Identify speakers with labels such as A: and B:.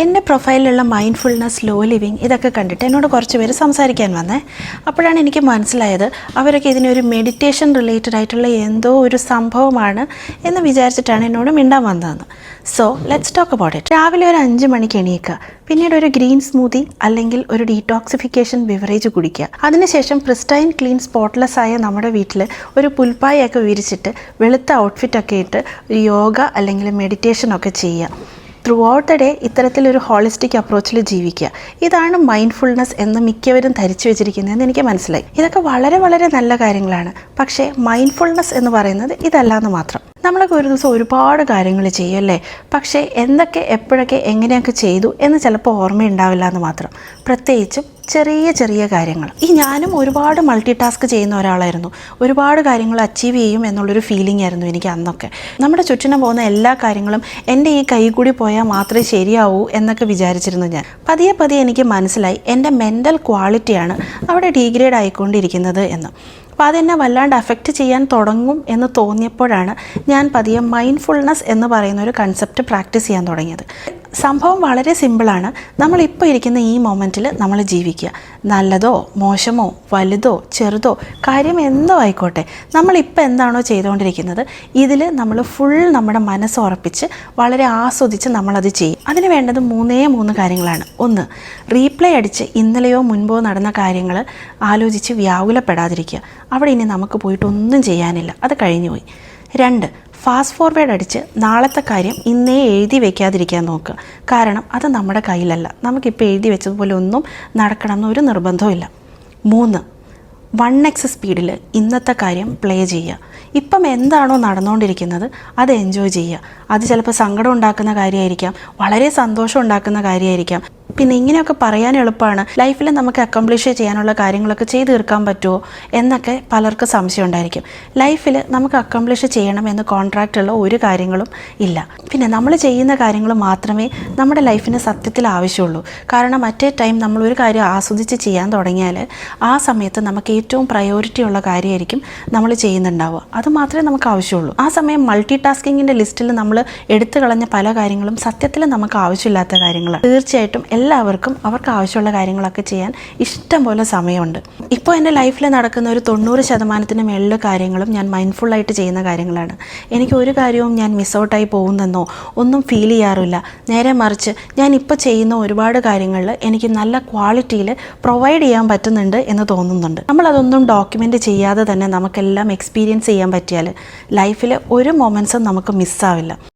A: എൻ്റെ പ്രൊഫൈലിലുള്ള mindfulness, slow living ഇതൊക്കെ കണ്ടിട്ട് എന്നോട് കുറച്ച് പേര് സംസാരിക്കാൻ വന്നേ. അപ്പോഴാണ് എനിക്ക് മനസ്സിലായത് അവരൊക്കെ ഇതിനൊരു മെഡിറ്റേഷൻ റിലേറ്റഡ് ആയിട്ടുള്ള എന്തോ ഒരു സംഭവമാണ് എന്ന് വിചാരിച്ചിട്ടാണ് എന്നോട് മിണ്ടാൻ വന്നതെന്ന്. So let's talk about it. രാവിലെ ഒരു 5 മണിക്ക് എണീക്കുക, പിന്നീട് ഒരു ഗ്രീൻ സ്മൂത്തി അല്ലെങ്കിൽ ഒരു ഡീടോക്സിഫിക്കേഷൻ ബിവറേജ് കുടിക്കുക. അതിനുശേഷം പ്രിസ്റ്റൈൻ ക്ലീൻ സ്പോട്ട്ലെസ് ആയ നമ്മുടെ വീട്ടിൽ ഒരു പുൽപ്പായൊക്കെ വിരിച്ചിട്ട് വെളുത്ത ഔട്ട്ഫിറ്റൊക്കെ ഇട്ട് യോഗ അല്ലെങ്കിൽ മെഡിറ്റേഷനൊക്കെ ചെയ്യുക. ത്രൂ ഔട്ട് ദ ഡേ ഇത്തരത്തിലൊരു ഹോളിസ്റ്റിക് അപ്രോച്ചിൽ ജീവിക്കുക. ഇതാണ് മൈൻഡ്ഫുൾനെസ് എന്ന് മിക്കവരും ധരിച്ചു വെച്ചിരിക്കുന്നതെന്ന് എനിക്ക് മനസ്സിലായി. ഇതൊക്കെ വളരെ വളരെ നല്ല കാര്യങ്ങളാണ്. പക്ഷേ മൈൻഡ്ഫുൾനെസ് എന്ന് പറയുന്നത് ഇതല്ലാന്ന് മാത്രം. നമ്മളൊക്കെ ഒരു ദിവസം ഒരുപാട് കാര്യങ്ങൾ ചെയ്യും അല്ലേ? പക്ഷേ എന്തൊക്കെ എപ്പോഴൊക്കെ എങ്ങനെയൊക്കെ ചെയ്തു എന്ന് ചിലപ്പോൾ ഓർമ്മയുണ്ടാവില്ല എന്ന് മാത്രം. പ്രത്യേകിച്ചും ചെറിയ ചെറിയ കാര്യങ്ങൾ. ഞാനും ഒരുപാട് മൾട്ടി ടാസ്ക് ചെയ്യുന്ന ഒരാളായിരുന്നു. ഒരുപാട് കാര്യങ്ങൾ അച്ചീവ് ചെയ്യും എന്നുള്ളൊരു ഫീലിംഗ് ആയിരുന്നു എനിക്ക് അന്നൊക്കെ. നമ്മുടെ ചുറ്റിനും പോകുന്ന എല്ലാ കാര്യങ്ങളും എൻ്റെ ഈ കൈ കൂടി പോയാൽ മാത്രമേ ശരിയാവൂ എന്നൊക്കെ വിചാരിച്ചിരുന്നു ഞാൻ. പതിയെ പതിയെ എനിക്ക് മനസ്സിലായി എൻ്റെ മെൻ്റൽ ക്വാളിറ്റിയാണ് അവിടെ ഡീഗ്രേഡ് ആയിക്കൊണ്ടിരിക്കുന്നത് എന്ന്. അപ്പോൾ അതെന്നെ വല്ലാണ്ട് അഫക്റ്റ് ചെയ്യാൻ തുടങ്ങും എന്ന് തോന്നിയപ്പോഴാണ് ഞാൻ പതിയെ മൈൻഡ്ഫുൾനെസ് എന്ന് പറയുന്ന ഒരു കൺസെപ്റ്റ് പ്രാക്ടീസ് ചെയ്യാൻ തുടങ്ങിയത്. സംഭവം വളരെ സിമ്പിളാണ്. നമ്മളിപ്പോൾ ഇരിക്കുന്ന ഈ മൊമെൻറ്റിൽ നമ്മൾ ജീവിക്കുക. നല്ലതോ മോശമോ വലുതോ ചെറുതോ കാര്യം എന്തോ ആയിക്കോട്ടെ, നമ്മളിപ്പോൾ എന്താണോ ചെയ്തുകൊണ്ടിരിക്കുന്നത് ഇതിൽ നമ്മൾ ഫുൾ നമ്മുടെ മനസ്സ് ഉറപ്പിച്ച് വളരെ ആസ്വദിച്ച് നമ്മളത് ചെയ്യും. അതിന് വേണ്ടത് 3 കാര്യങ്ങളാണ്. 1, റീപ്ലേ അടിച്ച് ഇന്നലെയോ മുൻപോ നടന്ന കാര്യങ്ങൾ ആലോചിച്ച് വ്യാകുലപ്പെടാതിരിക്കുക. അവിടെ ഇനി നമുക്ക് പോയിട്ടൊന്നും ചെയ്യാനില്ല, അത് കഴിഞ്ഞുപോയി. 2, ഫാസ്റ്റ് ഫോർവേഡ് അടിച്ച് നാളത്തെ കാര്യം ഇന്നേ എഴുതി വയ്ക്കാതിരിക്കാൻ നോക്കുക. കാരണം അത് നമ്മുടെ കയ്യിലല്ല. നമുക്കിപ്പോൾ എഴുതി വെച്ചതുപോലെ ഒന്നും നടക്കണം എന്നൊരു നിർബന്ധവും 3, 1x സ്പീഡിൽ ഇന്നത്തെ കാര്യം പ്ലേ ചെയ്യുക. ഇപ്പം എന്താണോ നടന്നുകൊണ്ടിരിക്കുന്നത് അത് എൻജോയ് ചെയ്യുക. അത് ചിലപ്പോൾ സങ്കടം ഉണ്ടാക്കുന്ന കാര്യമായിരിക്കാം, വളരെ സന്തോഷം ഉണ്ടാക്കുന്ന കാര്യമായിരിക്കാം. പിന്നെ ഇങ്ങനെയൊക്കെ പറയാൻ എളുപ്പമാണ്, ലൈഫിൽ നമുക്ക് അക്കംപ്ലിഷ് ചെയ്യാനുള്ള കാര്യങ്ങളൊക്കെ ചെയ്ത് തീർക്കാൻ പറ്റുമോ എന്നൊക്കെ പലർക്കും സംശയം ഉണ്ടായിരിക്കും. ലൈഫിൽ നമുക്ക് അക്കംപ്ലിഷ് ചെയ്യണമെന്ന് കോൺട്രാക്റ്റുള്ള ഒരു കാര്യങ്ങളും ഇല്ല. പിന്നെ നമ്മൾ ചെയ്യുന്ന കാര്യങ്ങൾ മാത്രമേ നമ്മുടെ ലൈഫിന് സത്യത്തിൽ ആവശ്യമുള്ളൂ. കാരണം മറ്റേ ടൈം നമ്മളൊരു കാര്യം ആസ്വദിച്ച് ചെയ്യാൻ തുടങ്ങിയാൽ ആ സമയത്ത് നമുക്ക് ഏറ്റവും പ്രയോറിറ്റി ഉള്ള കാര്യമായിരിക്കും നമ്മൾ ചെയ്യുന്നുണ്ടാവുക. അത് മാത്രമേ നമുക്ക് ആവശ്യമുള്ളൂ. ആ സമയം മൾട്ടി ടാസ്കിങ്ങിൻ്റെ ലിസ്റ്റിൽ നമ്മൾ എടുത്തു കളഞ്ഞ പല കാര്യങ്ങളും സത്യത്തിൽ നമുക്ക് ആവശ്യമില്ലാത്ത കാര്യങ്ങളാണ്. തീർച്ചയായിട്ടും എല്ലാവർക്കും അവർക്ക് ആവശ്യമുള്ള കാര്യങ്ങളൊക്കെ ചെയ്യാൻ ഇഷ്ടം പോലെ സമയമുണ്ട്. ഇപ്പോൾ എൻ്റെ ലൈഫിൽ നടക്കുന്ന ഒരു 90% മേളിൽ കാര്യങ്ങളും ഞാൻ മൈൻഡ്ഫുള്ളായിട്ട് ചെയ്യുന്ന കാര്യങ്ങളാണ്. എനിക്ക് ഒരു കാര്യവും ഞാൻ മിസ് ഔട്ടായി പോകുന്നെന്നോ ഒന്നും ഫീൽ ചെയ്യാറില്ല. നേരെ മറിച്ച് ഞാൻ ഇപ്പോൾ ചെയ്യുന്ന ഒരുപാട് കാര്യങ്ങളിൽ എനിക്ക് നല്ല ക്വാളിറ്റിയിൽ പ്രൊവൈഡ് ചെയ്യാൻ പറ്റുന്നുണ്ട് എന്ന് തോന്നുന്നുണ്ട്. നമ്മളതൊന്നും ഡോക്യുമെൻ്റ് ചെയ്യാതെ തന്നെ നമുക്കെല്ലാം എക്സ്പീരിയൻസ് ചെയ്യാൻ പറ്റിയാൽ ലൈഫിൽ ഒരു മൊമെൻറ്റ്സും നമുക്ക് മിസ്സാവില്ല.